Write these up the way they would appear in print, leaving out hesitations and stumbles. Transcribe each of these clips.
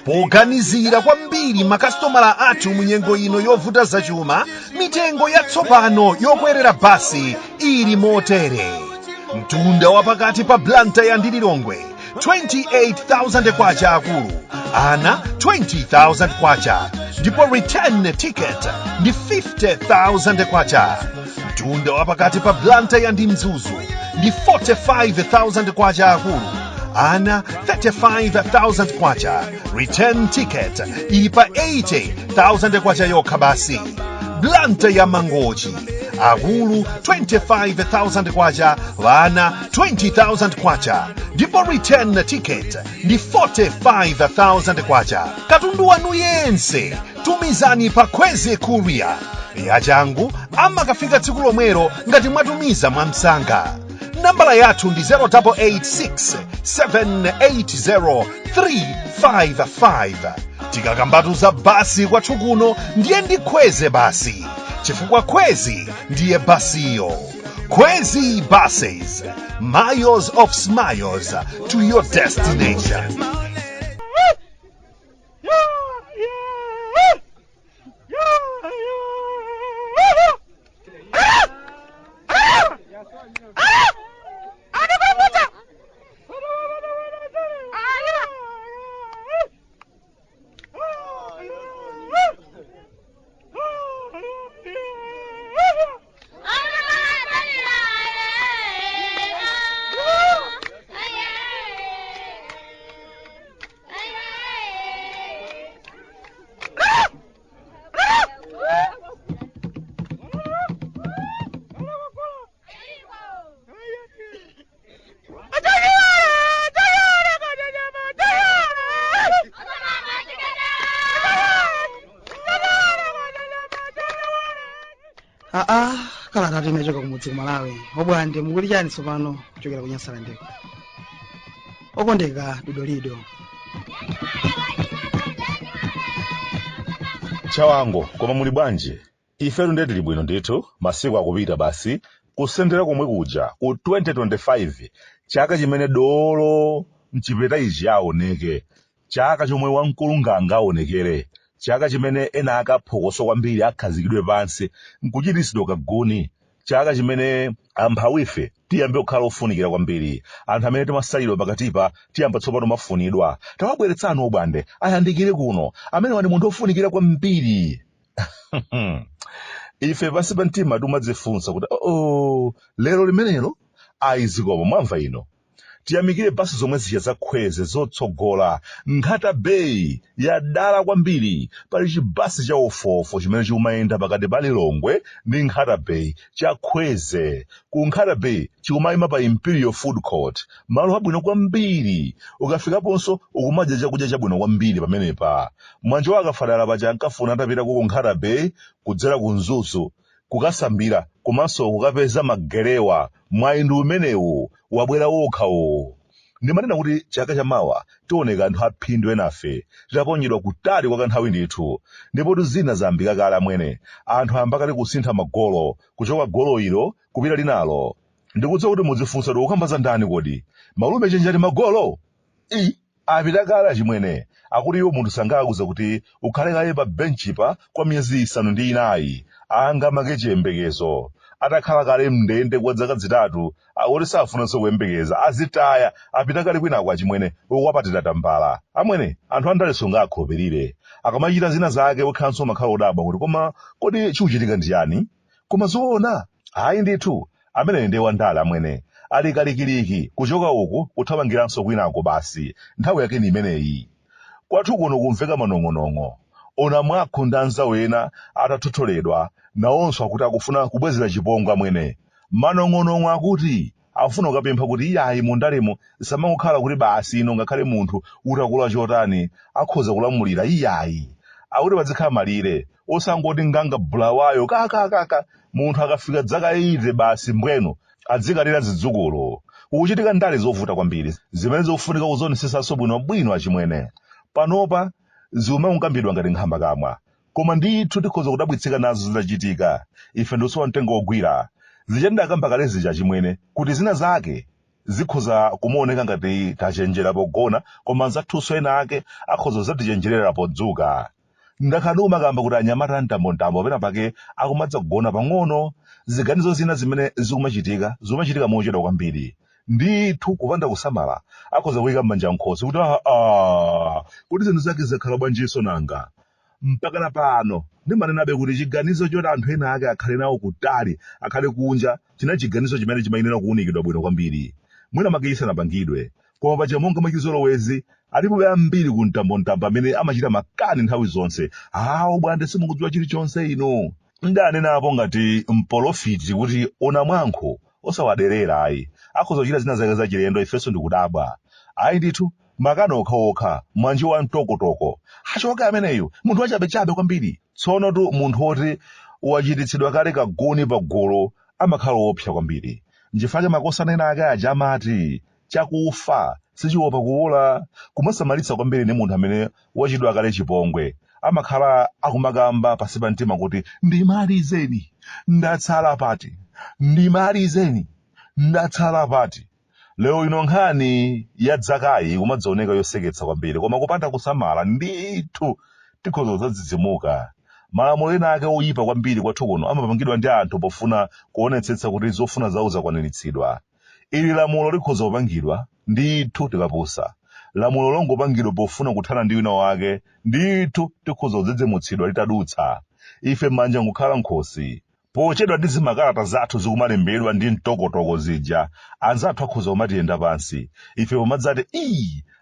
poganizira kwambiri makasitomala athu munyengo ino yovuta zachuma, mitengo yatsopano yokwerera basi ili motere: mtunda wapakati pa Bwande ndi Lilongwe 28,000 kwacha akulu, ana 20,000 kwacha, ndipo return ticket ndi 50,000 kwacha. Mtunda wapakati pa Bwande ndi Mzuzu ndi 45,000 kwacha akulu, ana 35,000 kwacha, return ticket ili pa 80,000 kwacha yokha basi. Bwande ya Mangochi akulu 25,000 kwacha, vana 20,000 kwacha, ndipo return ticket ndi 45,000 kwacha. Katundu wanu yense tumizani pa Khwezy courier yachangu amakafika tsiku lomwero ngati mwatumiza mwamsanga. Nambala yathu ndi 0886 780 355. tikakambatuza basi kwathu kuno ndiye ndi Khwezy basi, chifukwa Khwezy ndiye basiyo. Khwezy buses, miles of smiles to your destination. Kalata timechoka kumudzi Malawi. Bwande mukuli chani tsopano kuchokera ku nyasalande. Okondeka dodolido. Chawango, koma muli bwanji? Ifetu ndeti tili bwino ndithu, masiku akupita basi, kusendera komwe kuja, ku 2025, chaka chimene dolo mchipeta ichi aoneke, chaka chomwe wamkulunganga aonekere, chaka chimene ena akaphokoso kwambiri akhazikidwe pansi, nkuchitisidwa kaguni, chaka chimene amphawife tiyambe kukhala ofunikira kwambiri, anthu amene timasalidwa pakatipa tiyamba tsopano mafunidwa. Tawabweretsani Bwande ayandikire kuno, amene wandi munthu ofunikira kwambiri. Ife pansi pa mtima timadzifunsa kuti lero limenelo ayizikoma mwamva ino. Tiyamikire basi zomwe zija za Khwezy zotsogola, Nkhata Bay yadala kwambiri, pali chibasi cha ofofo chimene chikumayenda pakati pa Lilongwe ndi Nkhata Bay cha Khwezy. Ku Nkhata Bay chikumayima pa Imperial Food Court, malo abwino kwambiri, ukafikaponso ukumadya chakudya chabwino kwambiri pamenepa. Mwanjo akafadala paja ankafuna atapita ku Nkhata Bay kudzera ku Mzuzu kukasambira komanso kukapeza magerewa, mwayindu umenewu wabwera wokhawo. Ndimanena kuti chaka chamawa tioneka anthu aphindu enafe tidaponyedwa kutali kwa kanthawi ndithu, ndipo zina zambika kale amwene anthu ayambakale kusintha magolo, kuchoka golo ilo kupita linalo. Ndikudziwa kuti mudzifunsa kuti ukamba za ndani kodi malume chenjati magolo apita kale achimwene, akuti iwo munthu sangakuza kuti ukhale kaye pa benchipa kwa miyezi 4 anga make chiyembekezo. Atakhala kale mndende kwa zaka zitatu, akuti safunanso kuyembekeza, azitaya apita kale kwinako achimwene ukwapatira tambala. Amwene anthu andalesunga akhulupirire, akamachita zina zake wekhanso makhala odabwa kuti koma kodi chikuchitika ndiyani. Koma zoona hayi ndithu amene ndi wandala amwene ali kalikiliki kuchoka uku kuthamangiranso kwinako basi, nthawi yake ni imeneyi. Kwathu kuno kumveka manong'onong'o, ona mwakho ndi anzawo ena atathotholedwa nawonso akuti akufuna kubwezera chipongwe amwene. Manong'onong'o akuti afuna kukapempha kuti iyayi mundalemo samangokhala kuti basi ino ngakhale munthu utakula chotani akhoza kulamulira iyayi. Akuti pazikhala malire osangoti nganga bulawayo kaka munthu akafika dzaka 80 basi mbweno adzikalira zidzukulu. Ukuchitika ndale zovuta kwambiri zimene zikufunika kuzonetsetsanso bwinobwino achimwene. Panopa zikumangokambidwa ngati nkhamba kamwa, koma ndithu tikhoza kudabwitsika nazo zitachitika. Ife ndisowa mtengo wogwira zichenda akamba kale zija chimwene kuti zina zake zikhoza kumaoneka ngati tachenjera pogona, koma nzathunso ena ake akhoza zatichenjerera podzuka. Ngakhale umakamba kuti anyamata mtambo pena pake akumadza kugona pang'ono, ziganizo zina zimene zikumachitika mochedwa kwambiri. Ndithu kupanda kusamala akhoza kuyika m'manja nkhosi kuti kuti zinthu zake zakhala bwanjinso nanga. Mpakana pano ndimanenabe kuti chiganizo choti anthu ena ake akhale nawo kutali, akhale kunja, china chiganizo chimene chimayenera kuunikidwa bwino kwambiri. Mwina makeyisa napangidwe, koma paja monga mwachizolowezi alipo ambiri ku mtambo amene amachita makani nthawi zonse. Bwande simukudziwa chilichonse ino. Ndanenapo ngati mpolitiki kuti ona mwankho osawaderera ayi. Akhoza kuchita zina zake zachilendo, ifenso ndikudabwa. Ayi ndithu makani okhaokha mwanji wa mtokotoko achoka ameneyo, munthu wachabechabe kwambiri. Tsono tu munthu woti wachititsidwa kale kagoni pagolo amakhala wopsa kwambiri. Nchifukwa makosana ena ake aja amati chakufa sichiopa kuola. Kumasamalitsa kwambiri ni munthu amene wachidwa kale chipongwe. Amakhala akumakamba pasi pa mtima kuti ndimalizeni ndatsala pati, ndimalizeni ndatsala pati. Leo ino nkhani ya dzakayi kumadzaoneka yoseketsa kwambiri, koma kupanda kusamala ndithu tikhoza zadzidzimuka. Malamulo ena ake oyipa kwambiri kwathu kuno amapangidwa ndi anthu pofuna kuonetsetsa kuti zofuna zawo zakwaniritsidwa. Ili lamulo likhoza kupangidwa ndithu tikapusa. Lamulo longopangidwa pofuna kuthana ndi wina wake ndithu tikhoza kudzedzemutsidwa litadutsa. Ife m'manja ngukhala nkhosi. Pochedwa ndi zimakalata zathu zikumalembedwa ndi mtokotoko zija, anzathu akhoza kumatiyenda pansi. Ife pomadzati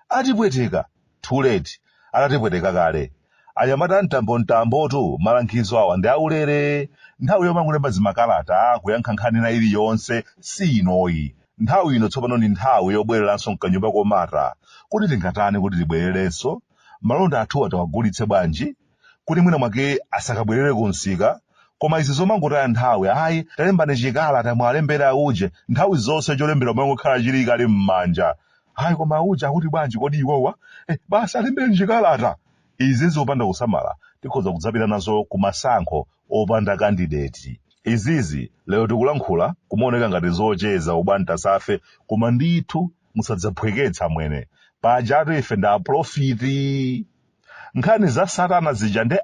atipweteka, too late, atatipweteka kale. Anyamata mtambotu malangizo awa ndi aulere. Nthawi yomwe akulemba zimakalata kuyankha nkhani na iliyonse si inoyi. Nthawi ino tsopano ndi nthawi yobwereranso mkanyumba komata. Kuti tingatani kuti tibwererenso? Malonda athu atawagulitse bwanji? Kuti mwina mwake asakabwerere kunsika? Koma izi zomangotaya nthawi, talembane chikalata mwalembera uje, nthawi zonse cholembera mwangokhala chili kale m'manja. Koma uja akuti bwanji kodi iwowa? Basi alembere chikalata. Izi zopanda kusamala tikhoza kudzapita nazo kumasankho opanda kandideti. Izizi lero tikulankhula kumaoneka ngati zocheza ubwanta safe, koma ndithu musadzaphweketsa mwene. Pajatu ife nda profiti. Nkhani za satana zija nde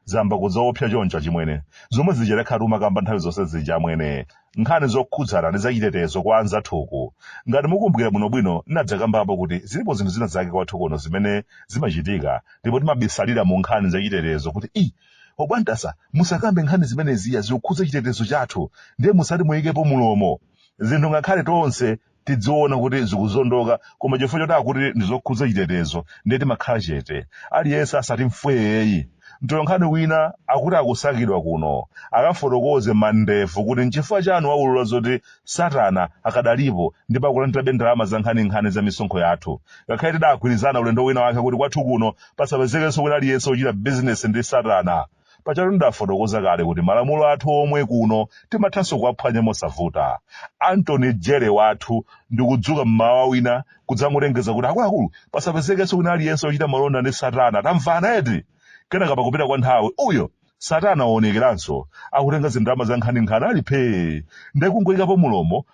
zamba kudzaopsa choncha chimwene. Zomwe zija lekhatu makamba nthawi zonse zija mwene. Nkhani zokhudzana ndi zachitetezo kwa anzathuku. Ngati mukumbukira bwinobwino ndinadzakambapo kuti zilipo zinthu zina zake kwathu kuno zimene zimachitika, ndipo timabisalira mu nkhani zachitetezo kuti obwantasa musakambe nkhani zimene ziya zikukhudza chitetezo chathu, ndiye musati muyikepo mulomo. Zinthu ngakhale tonse tidziona kuti zikuzondoka, koma chifukwa choti akuti ndizokhudza chitetezo ndiye timakhala chete. Aliyense asati mfweyeyi. Mtolankhani wina akuti akusakidwa kuno, akafotokoze mandefu kuti nchifukwa chanu waulula zoti satana akadalipo ndipo akulandira ndalama za nkhani za misonkho yathu. Ngakhale tidagwirizana ulendo wina wake kuti kwathu kuno pasapezekenso kuti aliyense ochita bizinesi ndi satana. Pachatu ndafotokoza kale kuti malamulo athu omwe kuno timathanso kuwaphwanya mosavuta. Anthony Jere wathu ndikudzuka mmawa wina kudzamulengeza kuti akuluakulu pasapezekenso kuti aliyense ochita malonda ndi satana. Tamvana eti? Kenaka pakupita kwa nthawi uyo satana aonekeranso akutenga zindalama za nkhani alipe. Ndikungoyikapo mulomo,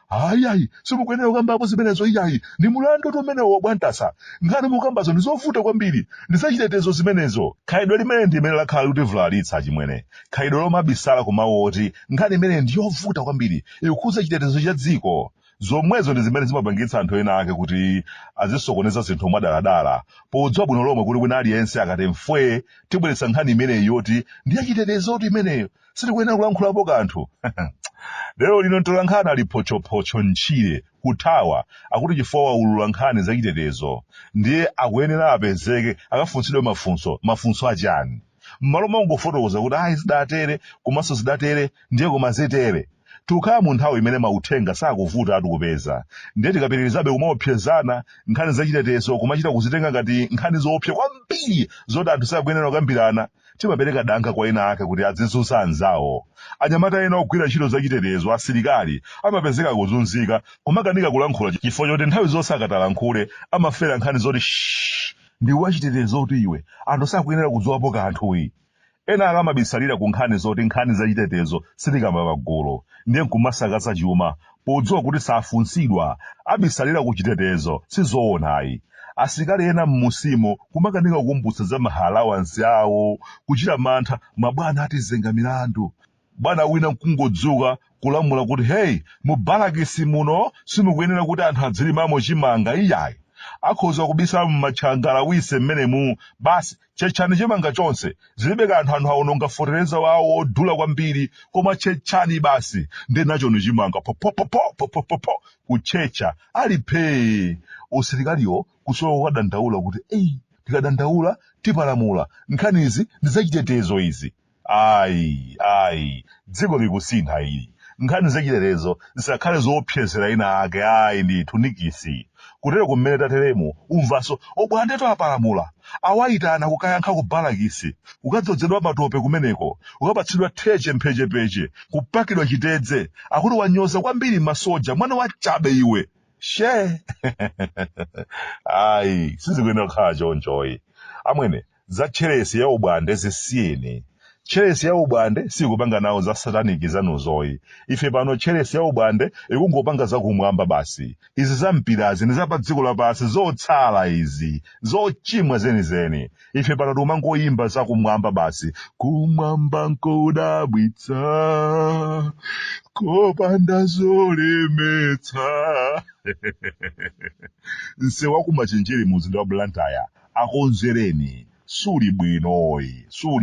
simukuyenera kukambapo zimenezo. Ndi mulandu umenewo wobwantasa. Nkhani mukambazo ndizovuta kwambiri, ndizachitetezo zimenezo. Khalidwe limene ndimene lakhala kuti vulalitsa chimwene. Khalidwe lomabisala kumawu oti nkhani imene ndiyovuta kwambiri ikukhudza chitetezo cha dziko. Zomwezo ndi zimene zimapangitsa anthu ena ake kuti azisokoneza zinthu mwadaladala, podziwa bwino lomwe kuti wina aliyense akati mfwe tibweretsa nkhani imeneyi yoti ndi yachitetezo kuti imeneyo sitikuyenera kulankhulapo kanthu. Lero lino mtolankhani ali phochophocho ntchire kuthawa akuti chifukwa waulula nkhani zachitetezo ndiye akuyenera apezeke akafunsidwe mafunso achani. M'malo mongofotokoza kuti zidatere komanso zidatere ndiye koma zitere. Tukhala mu nthawi imene mauthenga sakuvuta atikupeza. Ndiye tikapitirizabe kumaopsezana nkhani zachitetezo kumachita kuzitenga ngati nkhani zoopsa kwambiri zoti anthu sakuyenera kukambirana, timapereka danga kwa ena ake kuti azizunza anzawo. Anyamata ena ogwira ntchito zachitetezo, asilikali, amapezeka kuzunzika kumakanika kulankhula chifukwa choti nthawi zonse akatalankhule amafera nkhani zoti ndi wachitetezo kuti iwe anthu sakuyenera kudziwapo kanthuyi. Ena amabisalira ku nkhani zoti nkhani zachitetezo sitikamba pagulu, ndiye nkumasakasa chuma podziwa kuti safunsidwa abisalira kuchitetezo sizoonayi. Asilikali ena mmusimo kumakanika kukumbutsa za mahalawansi awo kuchita mantha mabwana atizenga milandu. Bwana wina nkungodzuka kulamula kuti hey, mu balakisi muno simukuyenera kuti anthu adzilimamo chimanga iyayi. Akhoza kubisa mmachangala wise mmenemu basi chechani chimanga chonse zilibe kanthu anthu aononga fotereza wawo odula kwambiri koma chechani basi ndenacho ni chimanga popopopopopopo kuchecha alipe. Usilikaliwo kusowa kwadandaula kuti tikadandaula tipalamula nkhanizi ndi zachitetezo izi. Ayi dziko likusintha ili. Nkhani zachitetezo zisakhale zoopsezera ina ake ndithu nikisi. Kutero kumene tateremo umvaso obwande apalamula awayitana kukayankha ku balakisi ukadzozedwa matope kumeneko ukapatsidwa theche mphechepeche kupakidwa chitedze akuti wanyoza kwambiri masoja mwana wa chabe iwe she. Sizikuyenera kukhala chonchoyi. Amwene za tcheresi ya ubwande zisiyeni. Tcheresi ya ubwande sikupanga nawo za sataniki zanuzoyi. Ife pano tcheresi ya ubwande ikungopanga zakumwamba basi. Izi za mpirazi ni za pa dziko lapasi zotsala izi zochimwa zenizeni. Ife pano timangoyimba zakumwamba basi. Kumwamba nkodabwitsa kopanda zolemetsa. Nsewu wakumachenjeri mu mzinda wa Blantyre akonzereni. Suli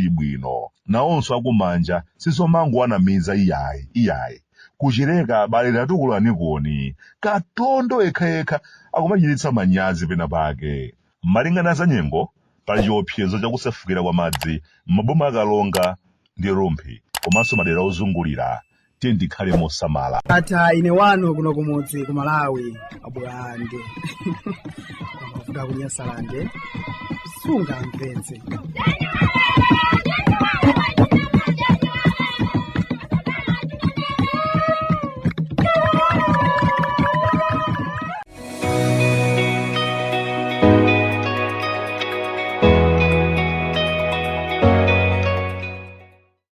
bwino. Nawonso akumanja sizomangowanamiza iyayi. Kuchileka bale latukulani koni. Katondo ekha akumachititsa manyazi pena pake. Malingana za nyengo pali chiopsezo chakusefukira kwa madzi m'maboma akalonga ndi rumphi komanso madera ozungulira. Tikhale mosamala. Ata ine wano kuno kumudzi ku Malawi abwande. Kufuta ku nyasalande sunga mvetse.